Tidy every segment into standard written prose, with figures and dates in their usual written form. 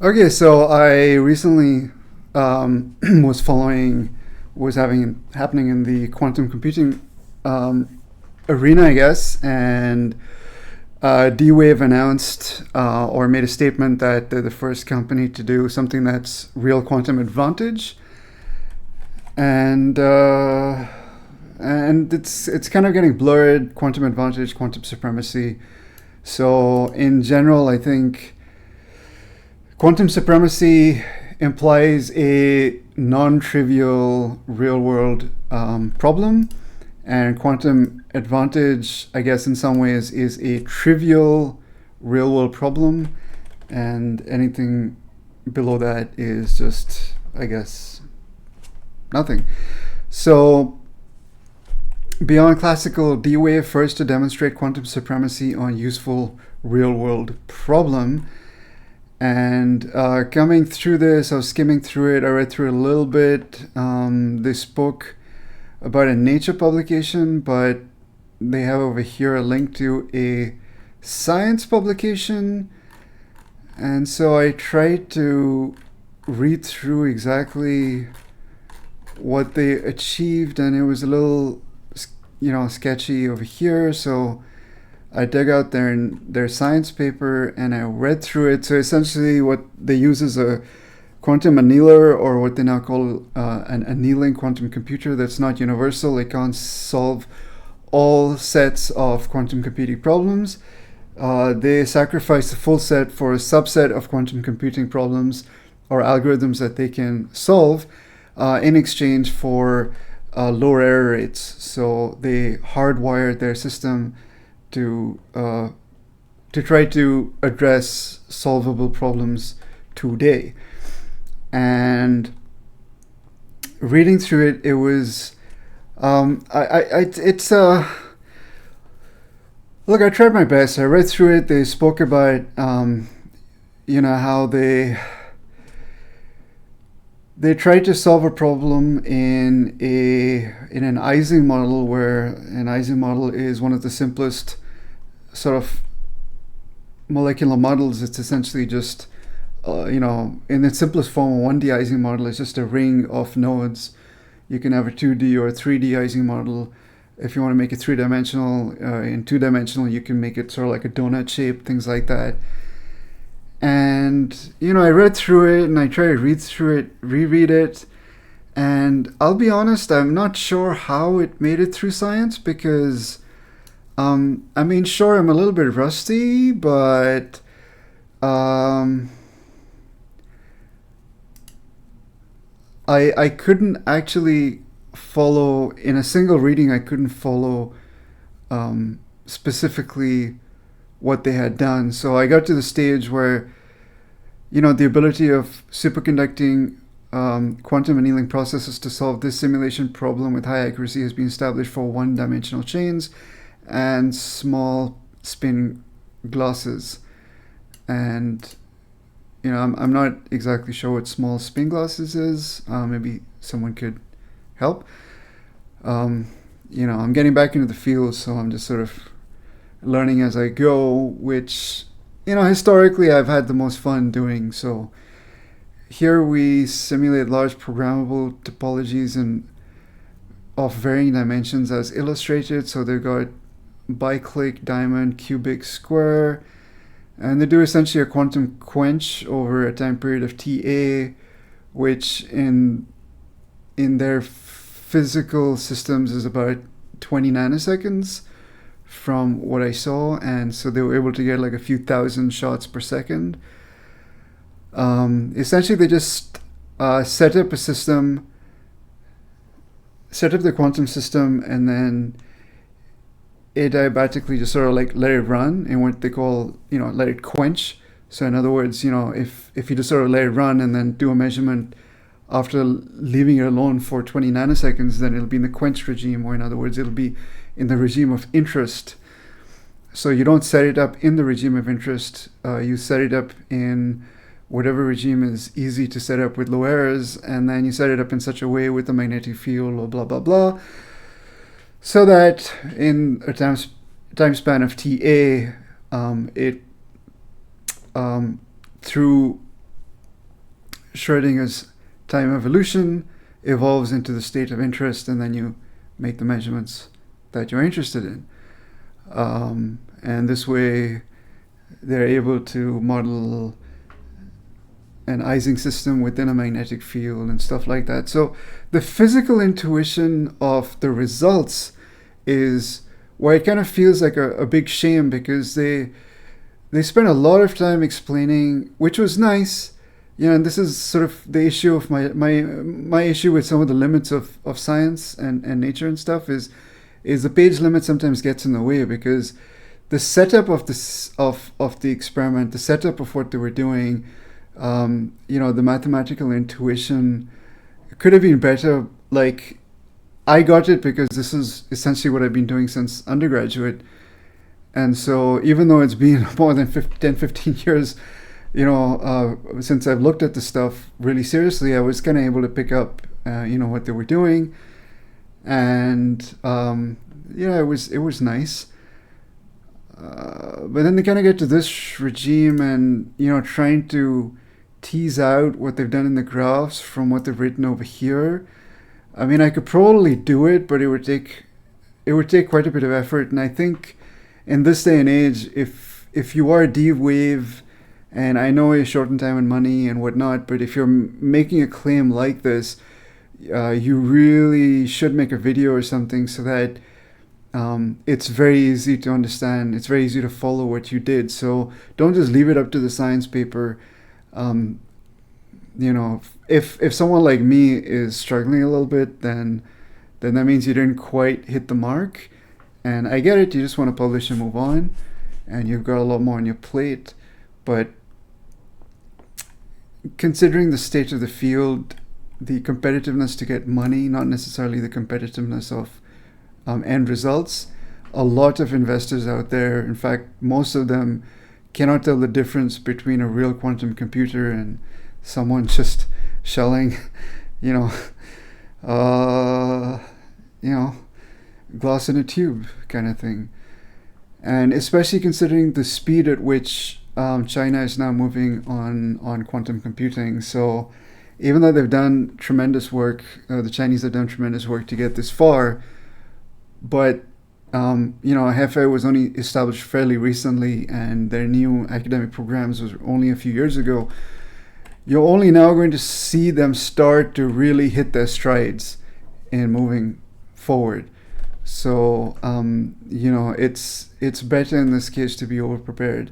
Okay, so I recently was following what was having happening in the quantum computing arena, I guess, and D-Wave announced or made a statement that they're the first company to do something that's real quantum advantage, and it's kind of getting blurred. Quantum advantage, quantum supremacy. So in general, I think quantum supremacy implies a non-trivial real-world problem, and quantum advantage, I guess, in some ways, is a trivial real-world problem, and anything below that is just, I guess, nothing. So, beyond classical D-Wave, first to demonstrate quantum supremacy on useful real-world problem. And coming through this, I was skimming through it. I read through it a little bit. They spoke about a Nature publication, but they have over here a link to a Science publication. And so I tried to read through exactly what they achieved, and it was a little, sketchy over here. So I dug out their science paper and I read through it. So essentially, what they use is a quantum annealer, or what they now call an annealing quantum computer that's not universal. It can't solve all sets of quantum computing problems. They sacrifice the full set for a subset of quantum computing problems or algorithms that they can solve in exchange for lower error rates. So they hardwired their system to try to address solvable problems today. And reading through it, it was it's look. I tried my best. I read through it. They spoke about how they tried to solve a problem in an Ising model, where an Ising model is one of the simplest sort of molecular models. It's essentially just in its simplest form, a 1D Ising model is just a ring of nodes. You can have a 2D or a 3D Ising model. If you want to make it three-dimensional, in two-dimensional, you can make it sort of like a donut shape, things like that. And I read through it, and I tried to read through it, reread it, and I'll be honest, I'm not sure how it made it through science, because sure, I'm a little bit rusty, but I couldn't actually follow in a single reading. I couldn't follow specifically what they had done. So I got to the stage where, the ability of superconducting quantum annealing processes to solve this simulation problem with high accuracy has been established for one-dimensional chains and small spin glasses. And I'm not exactly sure what small spin glasses is. Maybe someone could help. I'm getting back into the field, so I'm just sort of learning as I go, which, historically I've had the most fun doing. So here we simulate large programmable topologies and of varying dimensions as illustrated. So they've got biclick, diamond, cubic, square, and they do essentially a quantum quench over a time period of TA, which in their physical systems is about 20 nanoseconds from what I saw. And so they were able to get like a few thousand shots per second. Essentially, they just set up the quantum system, and then adiabatically just sort of like let it run in what they call, let it quench. So in other words, if you just sort of let it run and then do a measurement after leaving it alone for 20 nanoseconds, then it'll be in the quench regime, or in other words, it'll be in the regime of interest. So you don't set it up in the regime of interest. You set it up in whatever regime is easy to set up with low errors, and then you set it up in such a way with the magnetic field, or blah, blah, blah, so that in a time span of TA, it through Schrodinger's time evolution evolves into the state of interest, and then you make the measurements that you're interested in. And this way, they're able to model an Ising system within a magnetic field and stuff like that. So the physical intuition of the results is where it kind of feels like a big shame, because they spent a lot of time explaining, which was nice. And this is sort of the issue of my issue with some of the limits of science and nature and stuff is the page limit sometimes gets in the way, because the setup of the experiment, the setup of what they were doing, the mathematical intuition could have been better. Like, I got it because this is essentially what I've been doing since undergraduate. And so even though it's been more than 10-15 years, since I've looked at the stuff really seriously, I was kind of able to pick up, what they were doing. And, it was nice. But then they kind of get to this regime and, trying to tease out what they've done in the graphs from what they've written over here. I mean, I could probably do it, but it would take quite a bit of effort. And I think in this day and age, if you are a D-Wave, and I know you shorten time and money and whatnot, but if you're making a claim like this, you really should make a video or something so that it's very easy to understand. It's very easy to follow what you did. So don't just leave it up to the science paper. If someone like me is struggling a little bit, then that means you didn't quite hit the mark. And I get it. You just want to publish and move on, and you've got a lot more on your plate. But considering the state of the field, the competitiveness to get money, not necessarily the competitiveness of end results, a lot of investors out there, in fact, most of them cannot tell the difference between a real quantum computer and someone just shelling, glass in a tube kind of thing. And especially considering the speed at which China is now moving on quantum computing. So even though they've done tremendous work, the Chinese have done tremendous work to get this far, but Hefei was only established fairly recently, and their new academic programs was only a few years ago. You're only now going to see them start to really hit their strides in moving forward. So, it's better in this case to be over-prepared.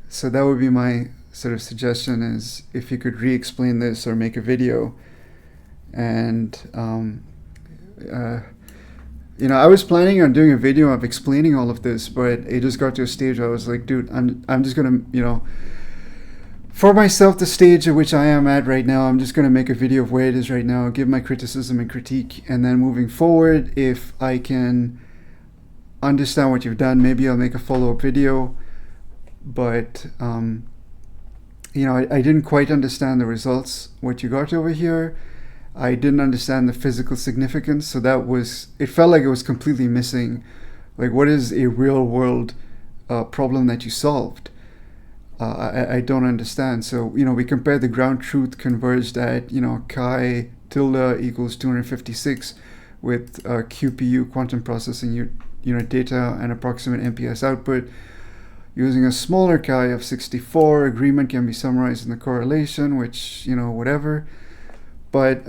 So that would be my sort of suggestion, is if you could re-explain this or make a video. And, I was planning on doing a video of explaining all of this, but it just got to a stage where I was like, dude, I'm just going to, for myself, the stage at which I am at right now, I'm just going to make a video of where it is right now, give my criticism and critique, and then moving forward, if I can understand what you've done, maybe I'll make a follow-up video. But, I didn't quite understand the results, what you got over here. I didn't understand the physical significance, so it felt like it was completely missing. Like, what is a real-world problem that you solved? I don't understand. So, we compared the ground truth converged at, chi tilde equals 256 with QPU, quantum processing unit data, and approximate MPS output. Using a smaller chi of 64, agreement can be summarized in the correlation, which, whatever. But,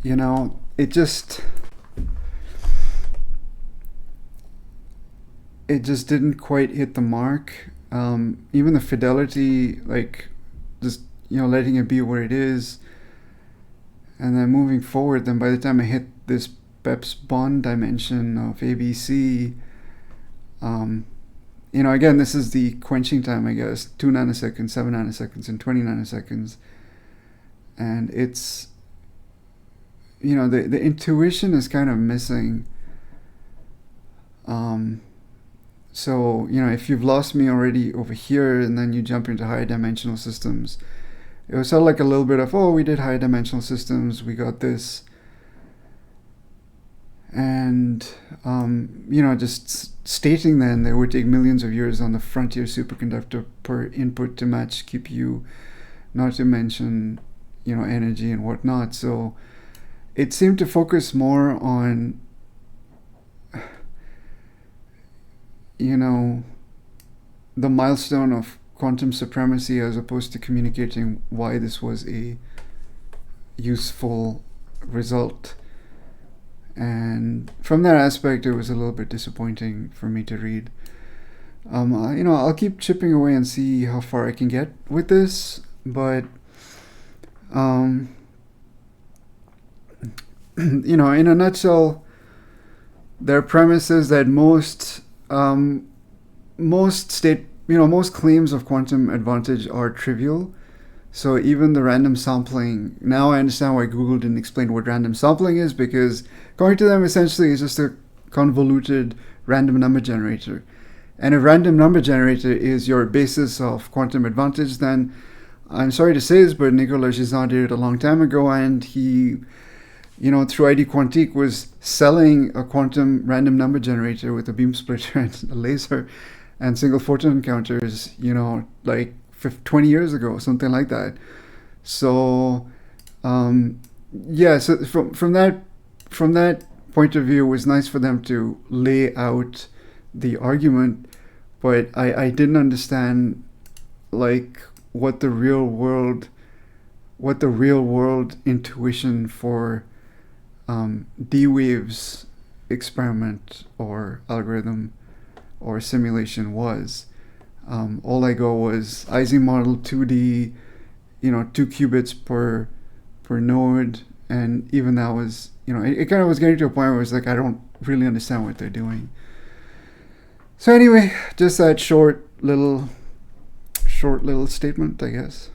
it just didn't quite hit the mark. Even the fidelity, like, just, letting it be what it is. And then moving forward, then by the time I hit this Pep's bond dimension of ABC, again, this is the quenching time, I guess, 2 nanoseconds, 7 nanoseconds, and 20 nanoseconds. And it's, the intuition is kind of missing. So, if you've lost me already over here and then you jump into higher dimensional systems, it was sort of like a little bit of, we did higher dimensional systems, we got this. And, just stating then that it would take millions of years on the frontier superconductor per input to match QPU not to mention, energy and whatnot. So it seemed to focus more on, the milestone of quantum supremacy as opposed to communicating why this was a useful result. And from that aspect, it was a little bit disappointing for me to read. I'll keep chipping away and see how far I can get with this, but in a nutshell, their premise is that most claims of quantum advantage are trivial. So even the random sampling, now I understand why Google didn't explain what random sampling is, because according to them, essentially it's just a convoluted random number generator. And if random number generator is your basis of quantum advantage, then I'm sorry to say this, but Nicolas Gisin did it a long time ago, and he, through ID Quantique, was selling a quantum random number generator with a beam splitter and a laser and single photon counters, like 20 years ago, something like that. So, so from that point of view, it was nice for them to lay out the argument, but I didn't understand what the real world intuition for D-Wave's experiment or algorithm or simulation was. All I got was Ising model 2D, 2 qubits per node, and even that was, it kind of was getting to a point where it was like, I don't really understand what they're doing. So anyway, just that short little statement, I guess.